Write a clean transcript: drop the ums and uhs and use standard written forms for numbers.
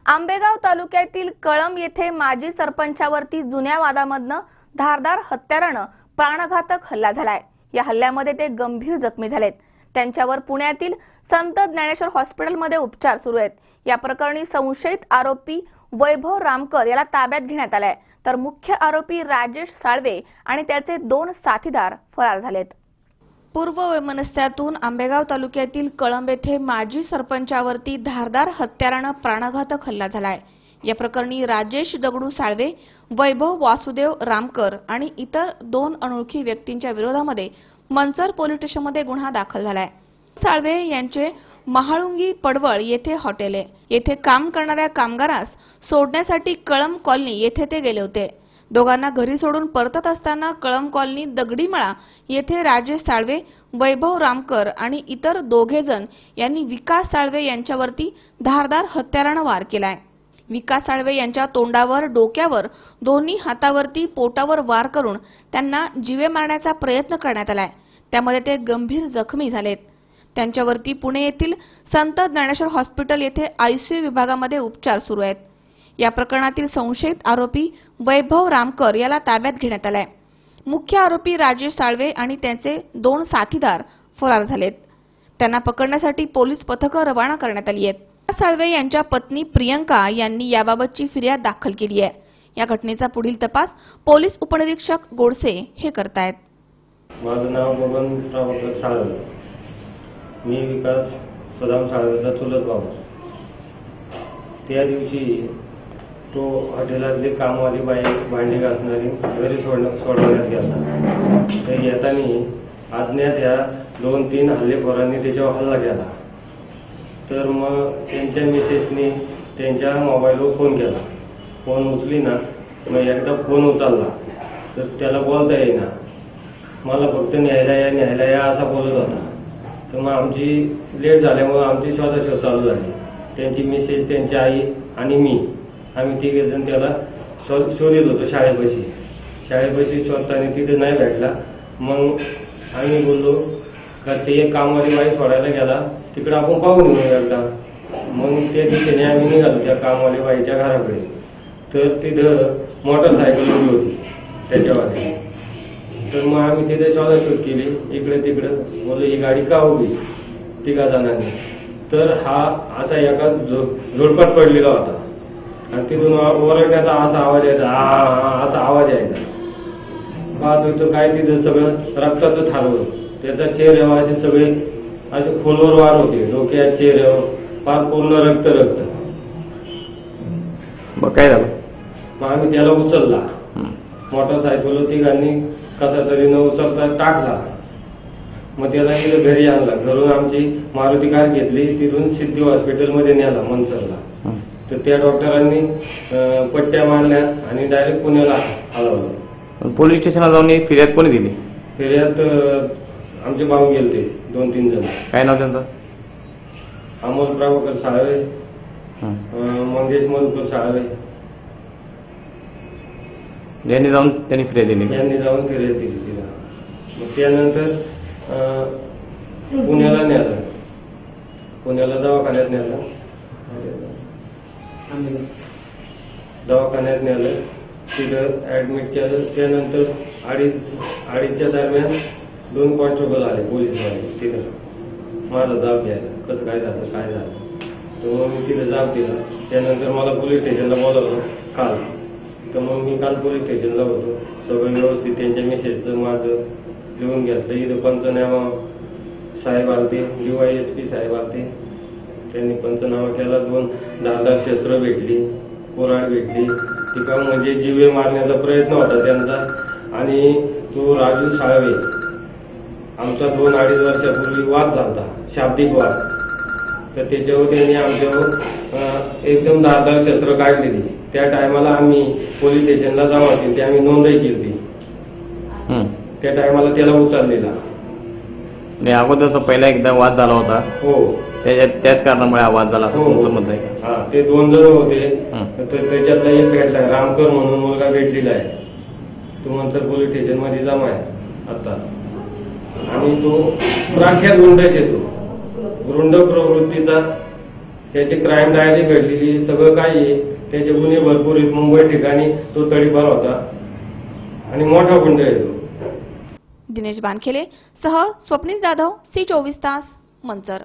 आंबेगाव तालुक्यातील कळंब येथे माजी सरपंचावरती जुन्या वादामधनं धारदार हत्यारानं प्राणघातक हल्ला झालाय। या हल्ल्यामध्ये ते गंभीर जखमी झालेत। त्यांच्यावर पुण्यातील संत ज्ञानेश्वर हॉस्पिटलमध्ये उपचार सुरू आहेत। या प्रकरणी संशयित आरोपी वैभव रामकर याला ताब्यात घेण्यात आलाय, तर मुख्य आरोपी राजेश साळवे आणि त्याचे 2 साथीदार फरार झालेत। पूर्व वैमनस्यातून आंबेगाव तालुक्यातील कळंब येथे माजी सरपंचावरती धारदार हत्यारानं प्राणघातक हल्ला झालाय। या प्रकरणी राजेश दगडू साळवे, वैभव वासुदेव रामकर आणि इतर 2 अनोळखी व्यक्तींच्या विरोधामध्ये मंचर पोलीस स्टेशनमध्ये गुन्हा दाखल झालाय। साळवे यांचे महाळुंगी पडवळ येथे हॉटेल आहे। येथे काम करणाऱ्या कामगारास सोडण्यासाठी कळंब कॉलनी येथे ते गेले होते। दोघांना घरी सोडून परतत असताना कळंब कॉलनी दगडीमळा येथे राजेश साळवे, वैभव रामकर आणि इतर 2 जण यांनी विकास साळवे यांच्यावरती धारदार हत्यारानं वार केलाय। विकास साळवे यांच्या तोंडावर, डोक्यावर, दोन्ही हातावरती, पोटावर वार करून त्यांना जीवे मारण्याचा प्रयत्न करण्यात आलाय। त्यामध्ये ते गंभीर जखमी झालेत। त्यांच्यावरती पुणे येथील संत ज्ञानेश्वर हॉस्पिटल येथे आयसीयू विभागामध्ये उपचार सुरू आहेत। या प्रकरणातील संशयित आरोपी वैभव रामकर याला ताब्यात घेण्यात आलाय। मुख्य आरोपी राजेश साळवे आणि त्यांचे 2 साथीदार फरार झालेत। त्यांना पकडण्यासाठी पोलीस पथकं रवाना करण्यात आली आहेत। साळवे यांच्या पत्नी प्रियंका यांनी याबाबतची फिर्याद दाखल केली आहे। या घटनेचा पुढील तपास पोलीस उपनिरीक्षक गोडसे हे करतायत। माझं नाव बबन प्रभाकर साळवे, मी विकास सदाम साळवेचा चुलत भाऊ। त्या दिवशी तो हॉटेलातली कामवाली बाई भांडी घासणारी घरी सोडवण्यात गेला। तर येताना अज्ञात ह्या 2-3 हल्लेखोरांनी त्याच्यावर हल्ला केला। तर मग त्यांच्या मिसेसने त्यांच्या मोबाईलवर फोन केला। फोन उचली ना, मग एकदा फोन उचलला तर त्याला बोलता येईना। मला फक्त न्यायला या असा बोलत होता। तर मग आमची लेट झाल्यामुळे आमची शोधाशोध चालू झाली। त्यांची मिसेस, त्यांची आई आणि मी, आम्ही 3 जण त्याला शोधित होतो शाळेपाशी शोधताना तिथे नाही भेटला। मग आम्ही बोललो का ते एक कामवाली बाई सोडायला गेला, तिकडे आपण पाहून येऊ एकदा। मग त्या दिशेने आम्ही निघालो त्या कामवाली बाईच्या घराकडे। तर तिथं मोटरसायकल उभी होती त्याच्यावर। तर मग आम्ही तिथे शोधाशोध केली, इकडे तिकडे बोललो ही गाडी का उभी 3 जणांनी। तर हा असा एका झोडपात पडलेला होता आणि तिथून ओरडण्याचा असा आवाज यायचा, असा आवाज यायचा। पाहतोय तो काय तिथं सगळं रक्ताचं थार होतं। त्याचा चेहऱ्यावर असे सगळे असे खोलवर वार होते, डोक्यात, चेहऱ्यावर फार पूर्ण रक्त। मग काय झालं? मग आम्ही त्याला उचलला, मोटरसायकल 3 कसा तरी न उचलता टाकला। मग त्याला इथं घरी आणला। घरून आमची मारुती कार घेतली, तिथून सिद्धी हॉस्पिटलमध्ये नेला मंचरला। तर त्या डॉक्टरांनी पट्ट्या मारल्या आणि डायरेक्ट पुण्याला हलवलं। पोलीस स्टेशनला जाऊन फिर्याद कोणी दिली? फिर्याद आमचे भाऊ गेलते 2-3 जण। काय नाव त्यांचं? अमोल प्रभाकर साळवे, मंगेश मधुकर साळवे यांनी जाऊन फिर्याद दिली तिला। मग त्यानंतर पुण्याला नेलं, पुण्याला दवाखान्यात नेलं। तिथं ऍडमिट केलं। त्यानंतर 2:30च्या दरम्यान 2 कॉन्स्टेबल आले पोलीसवाले तिथं माझा जाब घ्यायला, कसं काय झालं। तर मग मी तिथं जाब दिला। त्यानंतर मला पोलीस स्टेशनला बोलावलं काल। तर मग मी काल पोलीस स्टेशनला होतो, सगळं व्यवस्थित त्यांच्या मेसेजचं माझं लिहून घेतलं। इथं पंचनामा साहेब आलते, DYSP साहेब आलते, त्यांनी पंचनामा केला। 2 धारदार शस्त्र भेटली, कुऱ्हाड भेटली। ती म्हणजे जीवे मारण्याचा प्रयत्न होता त्यांचा। आणि तो राजू साळवे आमचा 2-2.5 वर्षापूर्वी वाद झाला, शाब्दिक वाद। तर त्याच्यावर त्यांनी आमच्यावर एकदम धारदार शस्त्र काढलेली। त्या टायमाला आम्ही पोलीस स्टेशनला जाऊ होते, ते आम्ही नोंदही केली। त्या टायमाला त्याला उचललेला। अगोदर पहिला एकदा वाद झाला होता। हो, त्याच कारणामुळे आवाज झाला तुमचं मत आहे का? हा, ते 2 जण होते। तर त्याच्यातला एक भेटलाय, रामकर म्हणून मुलगा भेटलेला आहे। तो मंचर पोलीस स्टेशन मध्ये जमा आहे आता। आणि तो प्राख्यात गुंडच येतो, गुंड प्रवृत्तीचा त्याची क्राईम डायरी घडलेली सगळं काही आहे. त्याचे गुन्हे भरपूर आहेत. मुंबई ठिकाणी तो तडीपार होता आणि मोठा गुंड आहे तो. दिनेश बानखेले सह स्वप्नील जाधव, C24 तास, मंचर.